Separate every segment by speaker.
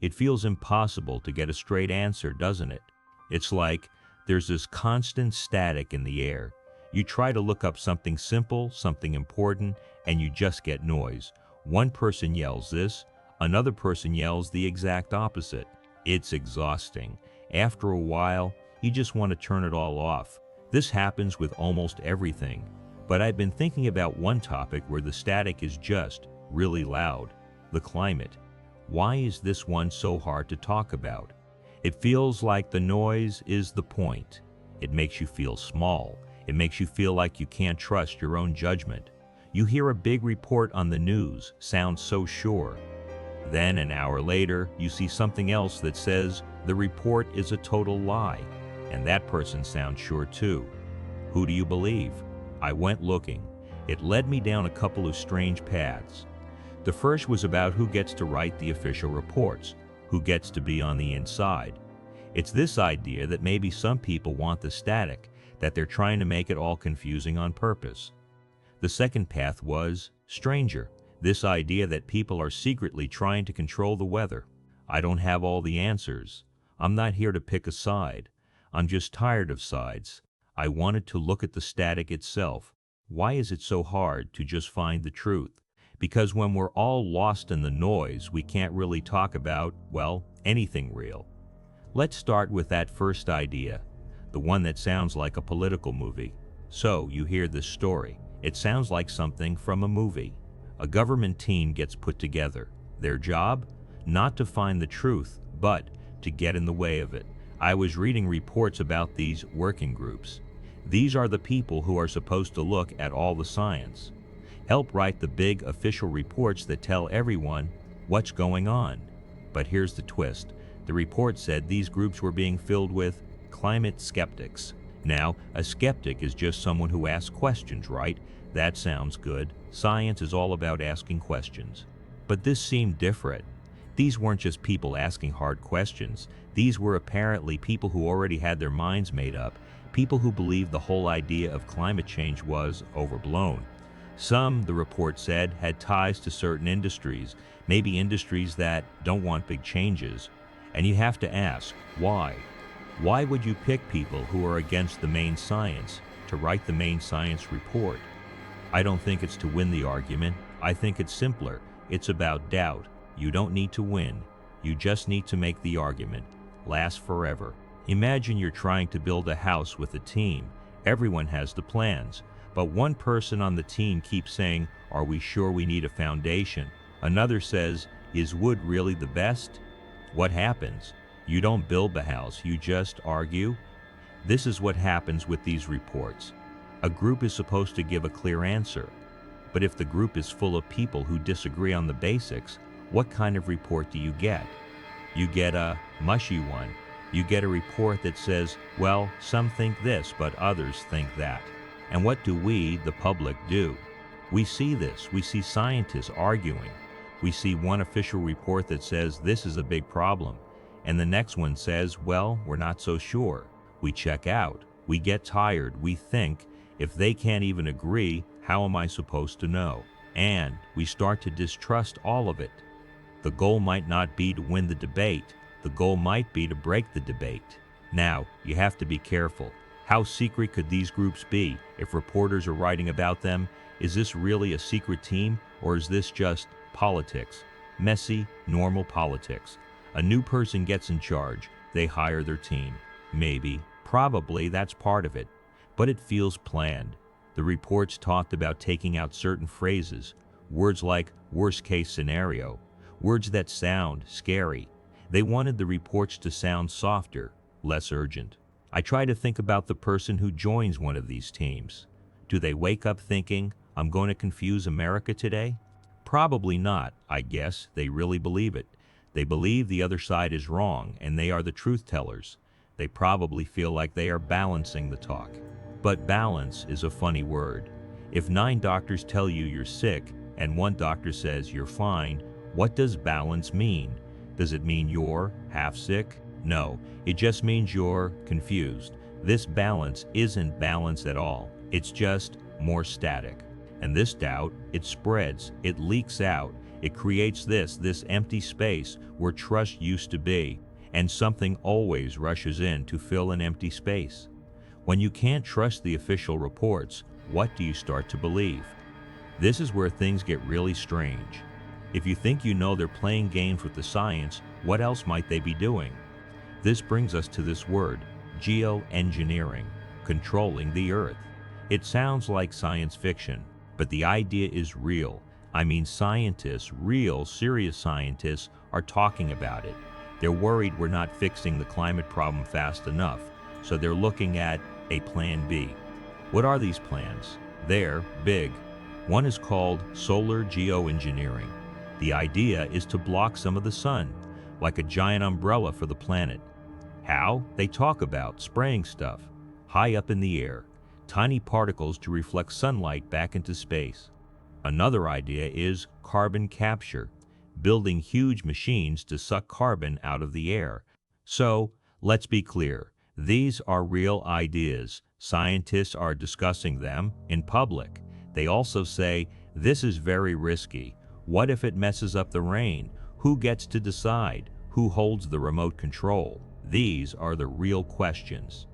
Speaker 1: It feels impossible to get a straight answer, doesn't it? It's like there's this constant static in the air. You try to look up something simple, something important, and you just get noise. One person yells this, another person yells the exact opposite. It's exhausting. After a while, you just want to turn it all off. This happens with almost everything. But I've been thinking about one topic where the static is just really loud: the climate. Why is this one so hard to talk about? It feels like the noise is the point. It makes you feel small. It makes you feel like you can't trust your own judgment. You hear a big report on the news, sounds so sure. Then an hour later, you see something else that says the report is a total lie, and that person sounds sure too. Who do you believe? I went looking. It led me down a couple of strange paths. The first was about who gets to write the official reports, who gets to be on the inside. It's this idea that maybe some people want the static, that they're trying to make it all confusing on purpose. The second path was stranger, this idea that people are secretly trying to control the weather. I don't have all the answers. I'm not here to pick a side. I'm just tired of sides. I wanted to look at the static itself. Why is it so hard to just find the truth? Because when we're all lost in the noise, we can't really talk about, well, anything real. Let's start with that first idea, the one that sounds like a political movie. So you hear this story. It sounds like something from a movie. A government team gets put together. Their job? Not to find the truth, but to get in the way of it. I was reading reports about these working groups. These are the people who are supposed to look at all the science, help write the big official reports that tell everyone what's going on. But here's the twist. The report said these groups were being filled with climate skeptics. Now, a skeptic is just someone who asks questions, right? That sounds good. Science is all about asking questions. But this seemed different. These weren't just people asking hard questions. These were apparently people who already had their minds made up, people who believed the whole idea of climate change was overblown. Some, the report said, had ties to certain industries, maybe industries that don't want big changes. And you have to ask, why? Why would you pick people who are against the main science to write the main science report? I don't think it's to win the argument. I think it's simpler. It's about doubt. You don't need to win. You just need to make the argument. Last forever. Imagine you're trying to build a house with a team. Everyone has the plans, but one person on the team keeps saying, "Are we sure we need a foundation?" Another says, "Is wood really the best?" What happens? You don't build the house, you just argue. This is what happens with these reports. A group is supposed to give a clear answer, but if the group is full of people who disagree on the basics, what kind of report do you get? You get a mushy one. You get a report that says, well, some think this, but others think that. And what do we, the public, do? We see this. We see scientists arguing. We see one official report that says this is a big problem, and the next one says, well, we're not so sure. We check out. We get tired. We think, if they can't even agree, how am I supposed to know? And we start to distrust all of it. The goal might not be to win the debate. The goal might be to break the debate. Now, you have to be careful. How secret could these groups be? If reporters are writing about them, is this really a secret team, or is this just politics? Messy, normal politics. A new person gets in charge. They hire their team. Maybe, probably that's part of it. But it feels planned. The reports talked about taking out certain phrases, words like worst case scenario, words that sound scary. They wanted the reports to sound softer, less urgent. I try to think about the person who joins one of these teams. Do they wake up thinking, I'm going to confuse America today? Probably not, I guess. They really believe it. They believe the other side is wrong and they are the truth tellers. They probably feel like they are balancing the talk. But balance is a funny word. If 9 doctors tell you you're sick and 1 doctor says you're fine, what does balance mean? Does it mean you're half sick? No, it just means you're confused. This balance isn't balance at all. It's just more static. And this doubt, it spreads, it leaks out, It creates this empty space where trust used to be, and something always rushes in to fill an empty space. When you can't trust the official reports, what do you start to believe? This is where things get really strange. If you think you know they're playing games with the science, what else might they be doing? This brings us to this word, geoengineering, controlling the earth. It sounds like science fiction, but the idea is real. I mean, scientists, real, serious scientists, are talking about it. They're worried we're not fixing the climate problem fast enough, so they're looking at a plan B. What are these plans? They're big. One is called solar geoengineering. The idea is to block some of the sun, like a giant umbrella for the planet. How? They talk about spraying stuff high up in the air, tiny particles to reflect sunlight back into space. Another idea is carbon capture, building huge machines to suck carbon out of the air. So, let's be clear, these are real ideas. Scientists are discussing them in public. They also say, this is very risky. What if it messes up the rain? Who gets to decide? Who holds the remote control? These are the real questions.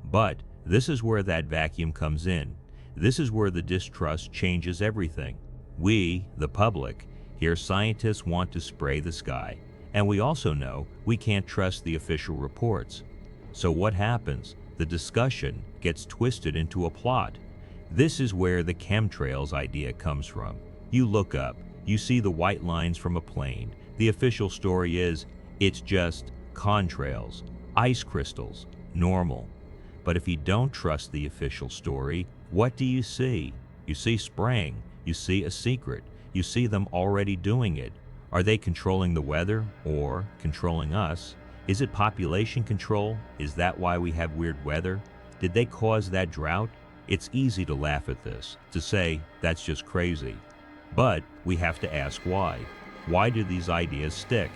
Speaker 1: But this is where that vacuum comes in. This is where the distrust changes everything. We, the public, hear scientists want to spray the sky, and we also know we can't trust the official reports. So what happens? The discussion gets twisted into a plot. This is where the chemtrails idea comes from. You look up, you see the white lines from a plane. The official story is, it's just contrails, ice crystals, normal. But if you don't trust the official story, what do you see? You see spraying, you see a secret, you see them already doing it. Are they controlling the weather or controlling us? Is it population control? Is that why we have weird weather? Did they cause that drought? It's easy to laugh at this, to say that's just crazy. But we have to ask why. Why do these ideas stick?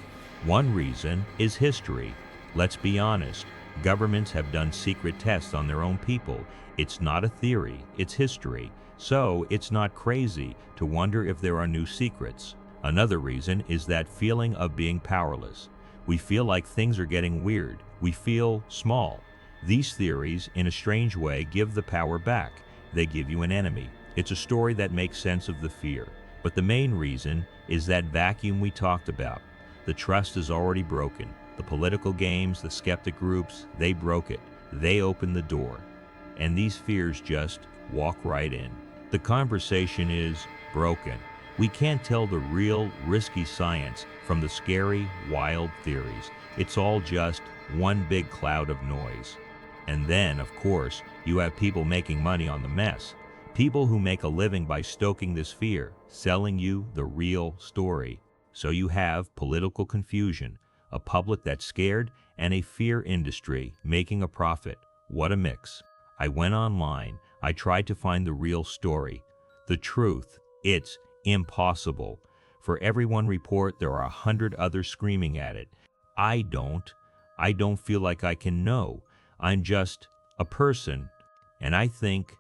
Speaker 1: One reason is history. Let's be honest. Governments have done secret tests on their own people. It's not a theory, it's history. So it's not crazy to wonder if there are new secrets. Another reason is that feeling of being powerless. We feel like things are getting weird. We feel small. These theories, in a strange way, give the power back. They give you an enemy. It's a story that makes sense of the fear. But the main reason is that vacuum we talked about. The trust is already broken. The political games, the skeptic groups, they broke it. They opened the door. And these fears just walk right in. The conversation is broken. We can't tell the real, risky science from the scary, wild theories. It's all just one big cloud of noise. And then, of course, you have people making money on the mess. People who make a living by stoking this fear, selling you the real story. So you have political confusion, a public that's scared, and a fear industry making a profit. What a mix. I went online. I tried to find the real story. The truth. It's impossible. For every one report, there are 100 others screaming at it. I don't feel like I can know. I'm just a person. And I think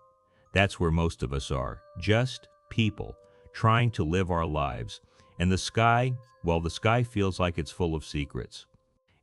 Speaker 1: that's where most of us are. Just people trying to live our lives. And the sky, well, the sky feels like it's full of secrets.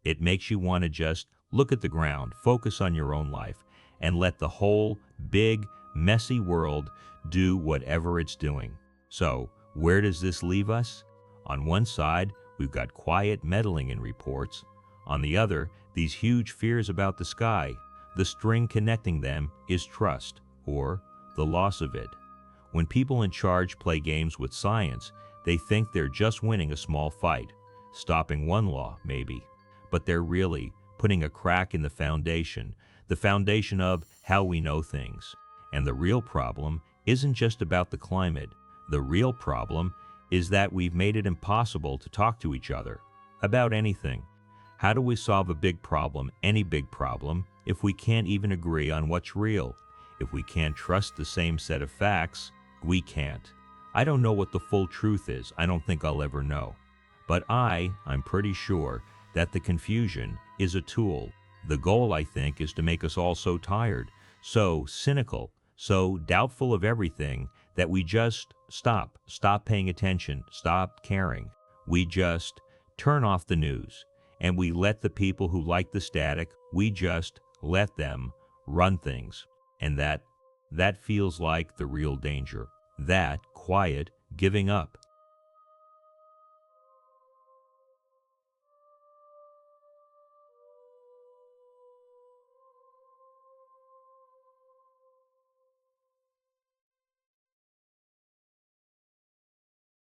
Speaker 1: It makes you want to just look at the ground, focus on your own life, and let the whole big, messy world do whatever it's doing. So, where does this leave us? On one side, we've got quiet meddling in reports. On the other, these huge fears about the sky. The string connecting them is trust, or the loss of it. When people in charge play games with science, they think they're just winning a small fight, stopping one law, maybe. But they're really putting a crack in the foundation of how we know things. And the real problem isn't just about the climate. The real problem is that we've made it impossible to talk to each other about anything. How do we solve a big problem, any big problem, if we can't even agree on what's real? If we can't trust the same set of facts, we can't. I don't know what the full truth is. I don't think I'll ever know. But I'm pretty sure that the confusion is a tool. The goal, I think, is to make us all so tired, so cynical, so doubtful of everything that we just stop paying attention, stop caring. We just turn off the news, and we let the people who like the static, we just let them run things. And that feels like the real danger. That quiet giving up.